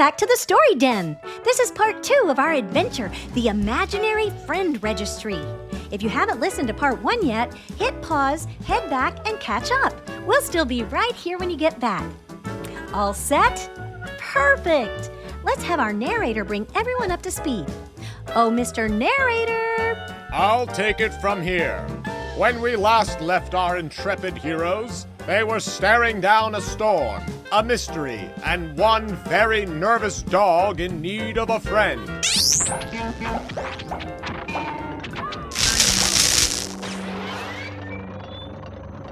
back to the Story Den. This is part 2 of our adventure, the Imaginary Friend Registry. If you haven't listened to part 1 yet, hit pause, head back, and catch up. We'll still be right here when you get back. All set? Perfect! Let's have our narrator bring everyone up to speed. Oh, Mr. Narrator! I'll take it from here. When we last left our intrepid heroes, they were staring down a storm, a mystery, and one very nervous dog in need of a friend.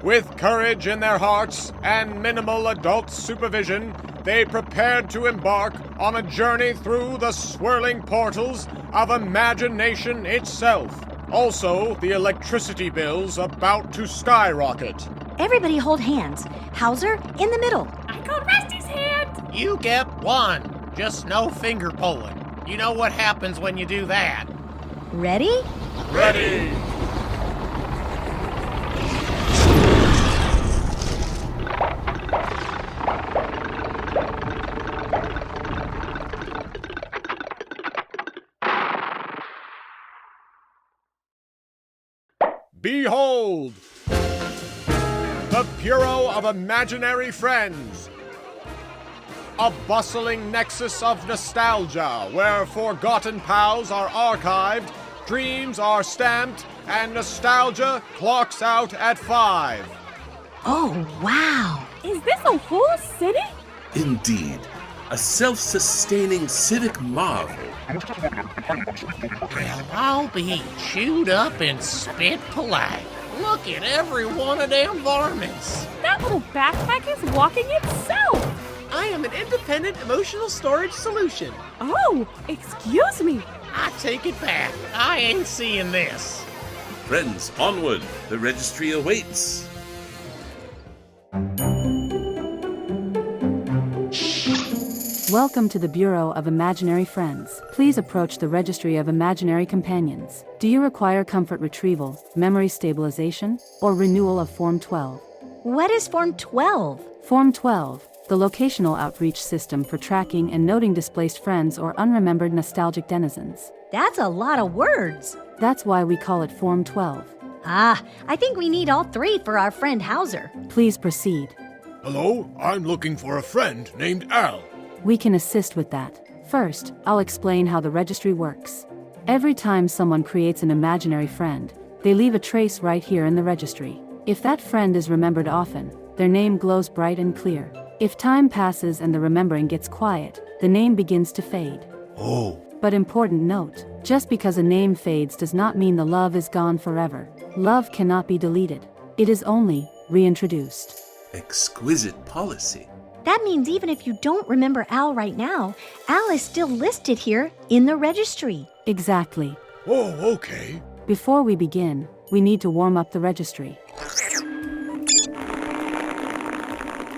With courage in their hearts and minimal adult supervision, they prepared to embark on a journey through the swirling portals of imagination itself. Also, the electricity bills about to skyrocket. Everybody hold hands. Howser, in the middle. I got Rusty's hand. You get one. Just no finger pulling. You know what happens when you do that. Ready? Ready! Behold! The Bureau of Imaginary Friends. A bustling nexus of nostalgia where forgotten pals are archived, dreams are stamped, and nostalgia clocks out at 5. Oh, wow. Is this a whole city? Indeed, a self-sustaining civic marvel. Well, I'll be chewed up and spit polite. Look at every one of them varmints. That little backpack is walking itself. I am an independent emotional storage solution. Oh, excuse me. I take it back. I ain't seeing this. Friends, onward. The registry awaits. Welcome to the Bureau of Imaginary Friends. Please approach the Registry of Imaginary Companions. Do you require comfort retrieval, memory stabilization, or renewal of Form 12? What is Form 12? Form 12, the locational outreach system for tracking and noting displaced friends or unremembered nostalgic denizens. That's a lot of words. That's why we call it Form 12. Ah, I think we need all 3 for our friend Howser. Please proceed. Hello, I'm looking for a friend named Al. We can assist with that. First, I'll explain how the registry works. Every time someone creates an imaginary friend, they leave a trace right here in the registry. If that friend is remembered often, their name glows bright and clear. If time passes and the remembering gets quiet, the name begins to fade. Oh. But important note, just because a name fades does not mean the love is gone forever. Love cannot be deleted. It is only reintroduced. Exquisite policy. That means even if you don't remember Al right now, Al is still listed here in the registry. Exactly. Oh, okay. Before we begin, we need to warm up the registry.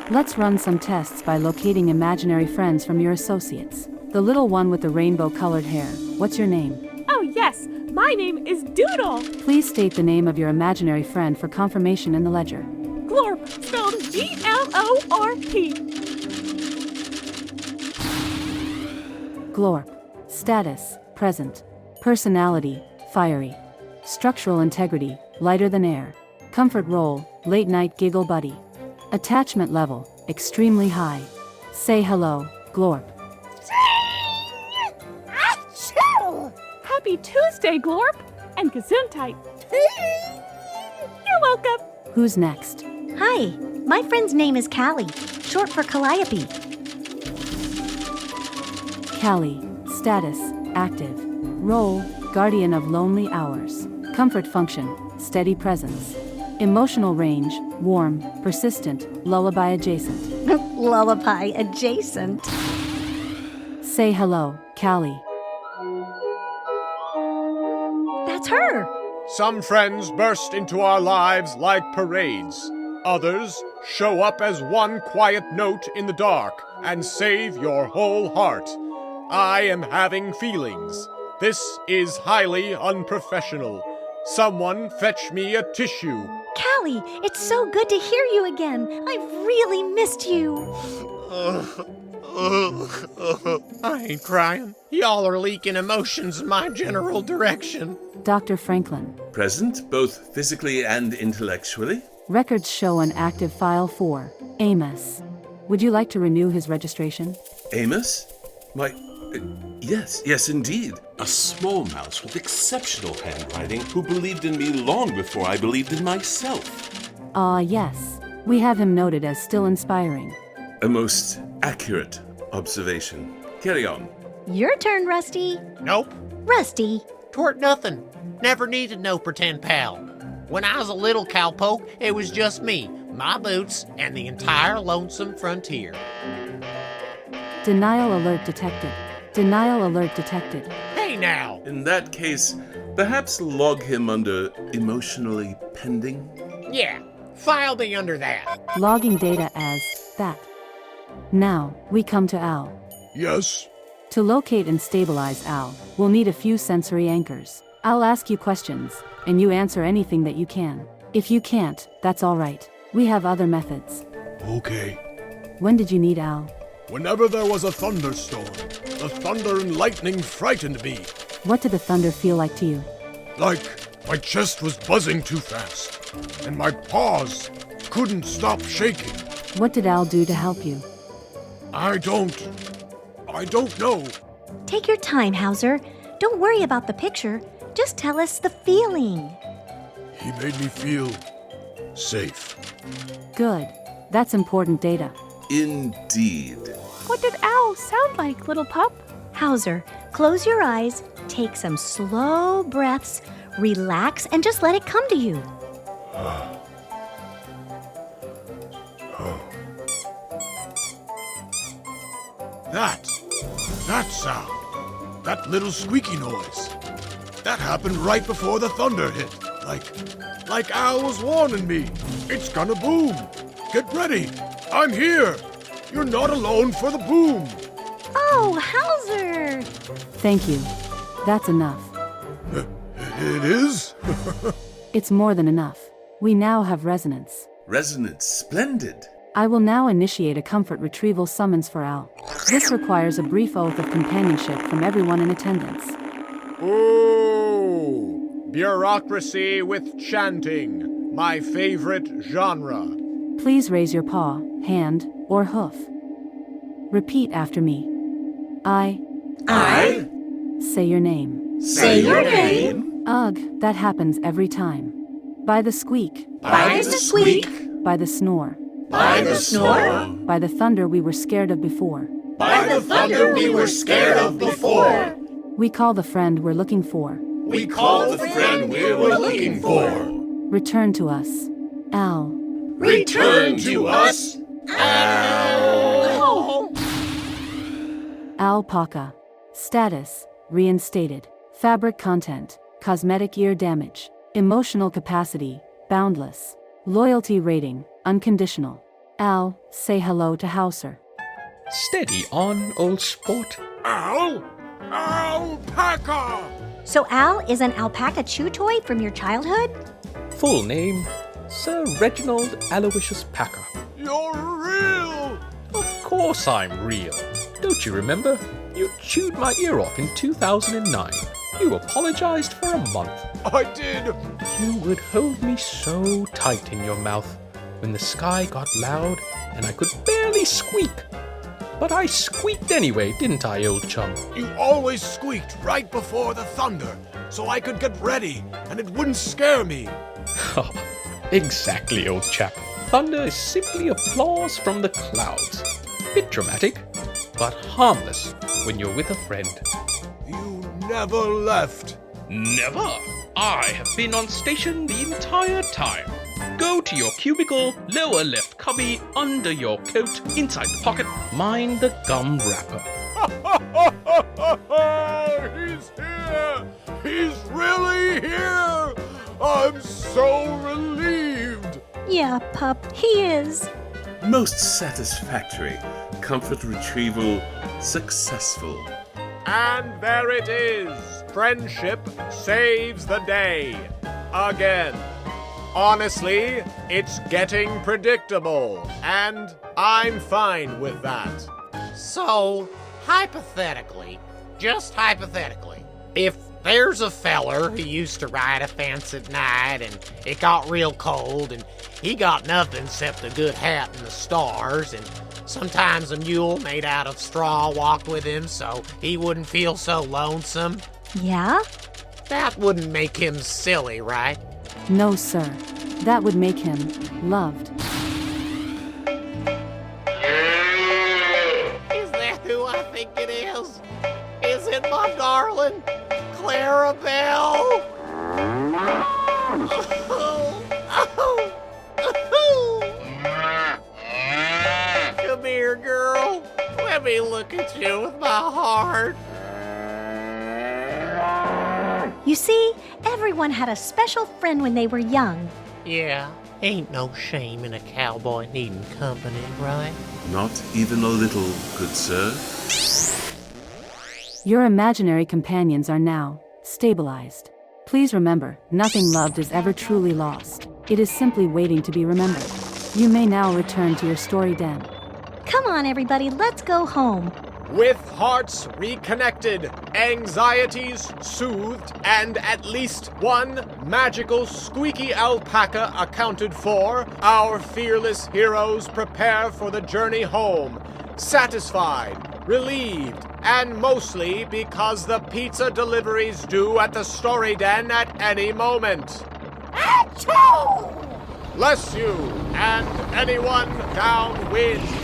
Let's run some tests by locating imaginary friends from your associates. The little one with the rainbow-colored hair, what's your name? Oh, yes. My name is Doodle. Please state the name of your imaginary friend for confirmation in the ledger. Glorp, spelled G-L-O-R-P. Glorp. Status, present. Personality, fiery. Structural integrity, lighter than air. Comfort role, late night giggle buddy. Attachment level, extremely high. Say hello, Glorp. Happy Tuesday, Glorp, and Gesundheit. You're welcome. Who's next? Hi, my friend's name is Callie, short for Calliope. Callie. Status, active. Role, guardian of lonely hours. Comfort function, steady presence. Emotional range, warm, persistent, lullaby adjacent. Lullaby adjacent. Say hello, Callie. That's her. Some friends burst into our lives like parades. Others show up as one quiet note in the dark and save your whole heart. I am having feelings. This is highly unprofessional. Someone fetch me a tissue. Callie, it's so good to hear you again. I've really missed you. I ain't crying. Y'all are leaking emotions in my general direction. Dr. Franklin. Present, both physically and intellectually. Records show an active file for Amos. Would you like to renew his registration? Amos? My... yes, indeed. A small mouse with exceptional handwriting who believed in me long before I believed in myself. Yes. We have him noted as still inspiring. A most accurate observation. Carry on. Your turn, Rusty. Nope. Rusty. Twert nothing. Never needed no pretend pal. When I was a little cowpoke, it was just me, my boots, and the entire lonesome frontier. Denial alert detected. Denial alert detected. Hey now! In that case, perhaps log him under emotionally pending? Yeah, file me under that. Logging data as that. Now, we come to Al. Yes? To locate and stabilize Al, we'll need a few sensory anchors. I'll ask you questions, and you answer anything that you can. If you can't, that's all right. We have other methods. Okay. When did you need Al? Whenever there was a thunderstorm, the thunder and lightning frightened me. What did the thunder feel like to you? Like my chest was buzzing too fast, and my paws couldn't stop shaking. What did Al do to help you? I don't know. Take your time, Howser. Don't worry about the picture. Just tell us the feeling. He made me feel safe. Good. That's important data. Indeed. What did Al sound like, little pup? Howser, close your eyes, take some slow breaths, relax, and just let it come to you. That sound, that little squeaky noise, that happened right before the thunder hit. Like Al was warning me. It's gonna boom. Get ready. I'm here. You're not alone for the boom. Oh, Howser! Thank you. That's enough. It is? It's more than enough. We now have resonance. Resonance, splendid. I will now initiate a comfort retrieval summons for Al. This requires a brief oath of companionship from everyone in attendance. Ooh, bureaucracy with chanting, my favorite genre. Please raise your paw, hand, or hoof. Repeat after me. I say your name. Say your name. Ugh, that happens every time. By the squeak. By the squeak. By the snore. By the snore. By the thunder we were scared of before. By the thunder we were scared of before. We call the friend we're looking for. We call the friend we were looking for. Return to us. Al. Return to us. Al Paca. Status, reinstated. Fabric content, cosmetic ear damage. Emotional capacity, boundless. Loyalty rating, unconditional. Al, say hello to Howser. Steady on, old sport. Alpaca! So Al is an alpaca chew toy from your childhood? Full name, Sir Reginald Aloysius Paca. You're real! Of course I'm real. Don't you remember? You chewed my ear off in 2009. You apologized for a month. I did! You would hold me so tight in your mouth when the sky got loud and I could barely squeak. But I squeaked anyway, didn't I, old chum? You always squeaked right before the thunder, so I could get ready and it wouldn't scare me. Exactly, old chap. Thunder is simply applause from the clouds. Bit dramatic, but harmless when you're with a friend. You never left. Never. I have been on station the entire time. Go to your cubicle, lower left cubby, under your coat, inside the pocket, mind the gum wrapper. He's here! He's really here! I'm so relieved! Yeah, pup, he is. Most satisfactory. Comfort retrieval successful. And there it is. Friendship saves the day. Again. Honestly, it's getting predictable, and I'm fine with that. So, hypothetically, just hypothetically, if there's a feller who used to ride a fence at night and it got real cold and he got nothing except a good hat and the stars, and sometimes a mule made out of straw walked with him so he wouldn't feel so lonesome, Yeah? that wouldn't make him silly, right? No, sir. That would make him loved. Is that who I think it is? Is it my darling, Clarabelle? Come here, girl. Let me look at you with my heart. You see, everyone had a special friend when they were young. Yeah, ain't no shame in a cowboy needing company, right? Not even a little, good sir. Your imaginary companions are now stabilized. Please remember, nothing loved is ever truly lost. It is simply waiting to be remembered. You may now return to your story den. Come on, everybody, let's go home. With hearts reconnected, anxieties soothed, and at least one magical squeaky alpaca accounted for, our fearless heroes prepare for the journey home, satisfied, relieved, and mostly because the pizza delivery's due at the story den at any moment. Achoo! Bless you, and anyone downwind.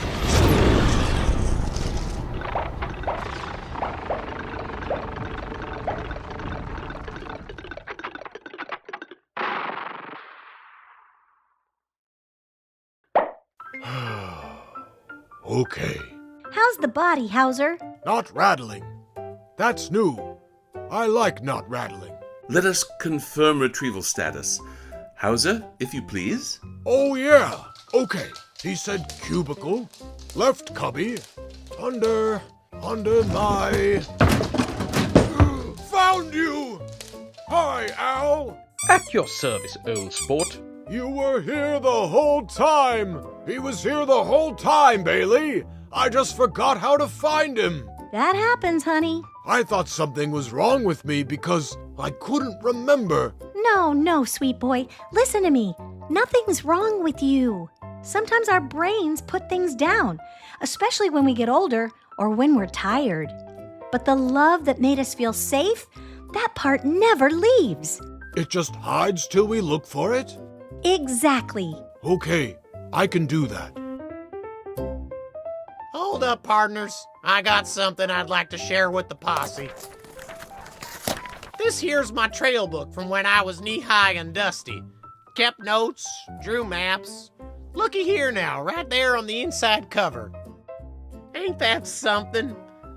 Okay. How's the body, Howser? Not rattling. That's new. I like not rattling. Let us confirm retrieval status. Howser, if you please. Oh, yeah. Okay. He said cubicle. Left cubby. Under my... Found you! Hi, Al. At your service, old sport. You were here the whole time. He was here the whole time, Bailey. I just forgot how to find him. That happens, honey. I thought something was wrong with me because I couldn't remember. No, sweet boy. Listen to me. Nothing's wrong with you. Sometimes our brains put things down, especially when we get older or when we're tired. But the love that made us feel safe, that part never leaves. It just hides till we look for it? Exactly. Okay, I can do that. Hold up, partners. I got something I'd like to share with the posse. This here's my trail book from when I was knee-high and dusty. Kept notes, drew maps. Looky here now, right there on the inside cover. Ain't that something?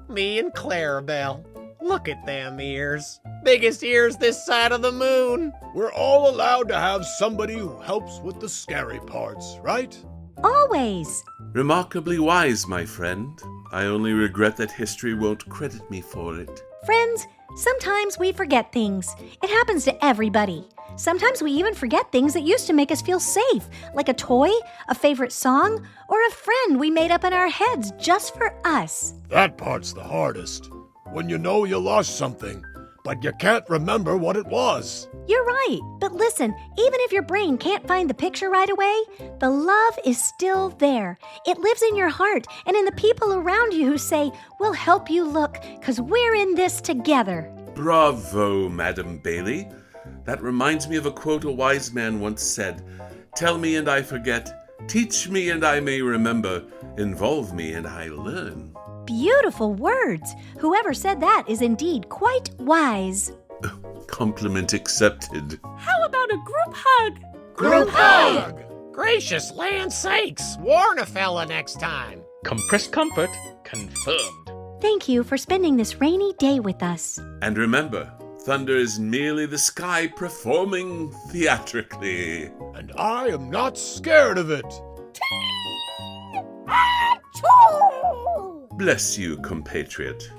Me and Clarabelle. Look at them ears. Biggest ears this side of the moon. We're all allowed to have somebody who helps with the scary parts, right? Always. Remarkably wise, my friend. I only regret that history won't credit me for it. Friends, sometimes we forget things. It happens to everybody. Sometimes we even forget things that used to make us feel safe, like a toy, a favorite song, or a friend we made up in our heads just for us. That part's the hardest. When you know you lost something, but you can't remember what it was. You're right, but listen, even if your brain can't find the picture right away, the love is still there. It lives in your heart and in the people around you who say, we'll help you look, 'cause we're in this together. Bravo, Madam Bailey. That reminds me of a quote a wise man once said, "Tell me and I forget, teach me and I may remember, involve me and I learn." Beautiful words. Whoever said that is indeed quite wise. Compliment accepted. How about a group hug? Group hug! Gracious land sakes, warn a fella next time. Compressed comfort confirmed. Thank you for spending this rainy day with us. And remember, thunder is merely the sky performing theatrically. And I am not scared of it. Bless you, compatriot.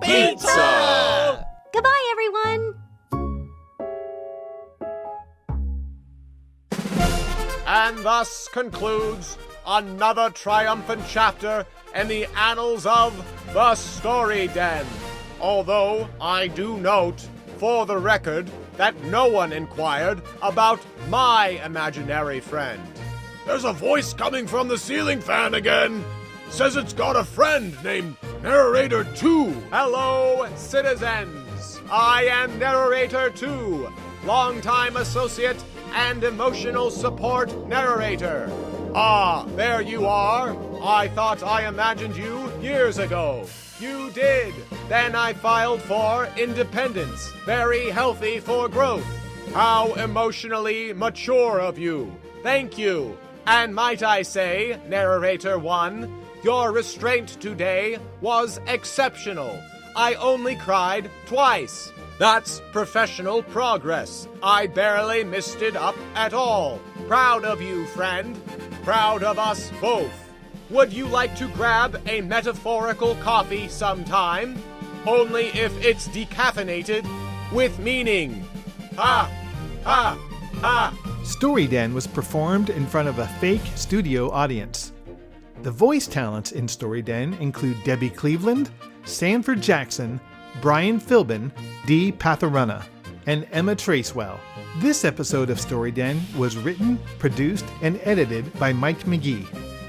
Pizza! Goodbye, everyone. And thus concludes another triumphant chapter in the annals of the Story Den. Although I do note, for the record, that no one inquired about my imaginary friend. There's a voice coming from the ceiling fan again. Says it's got a friend named Narrator 2. Hello, citizens. I am Narrator 2, longtime associate and emotional support narrator. Ah, there you are. I thought I imagined you years ago. You did. Then I filed for independence. Very healthy for growth. How emotionally mature of you. Thank you. And might I say, Narrator 1, your restraint today was exceptional. I only cried twice. That's professional progress. I barely missed it up at all. Proud of you, friend. Proud of us both. Would you like to grab a metaphorical coffee sometime? Only if it's decaffeinated with meaning. Ha! Ha! Ha! Story Den was performed in front of a fake studio audience. The voice talents in Story Den include Debbie Cleveland, Sanford Jackson, Brian Philbin, Dee Patharuna, and Emma Tracewell. This episode of Story Den was written, produced, and edited by Mike McGee.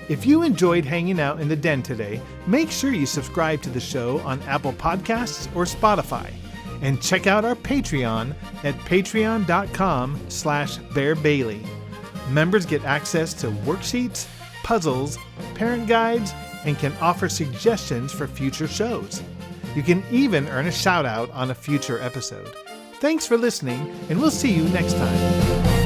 If you enjoyed hanging out in the den today, make sure you subscribe to the show on Apple Podcasts or Spotify. And check out our Patreon at patreon.com/BearBailey. Members get access to worksheets, puzzles, parent guides, and can offer suggestions for future shows. You can even earn a shout out on a future episode. Thanks for listening, and we'll see you next time.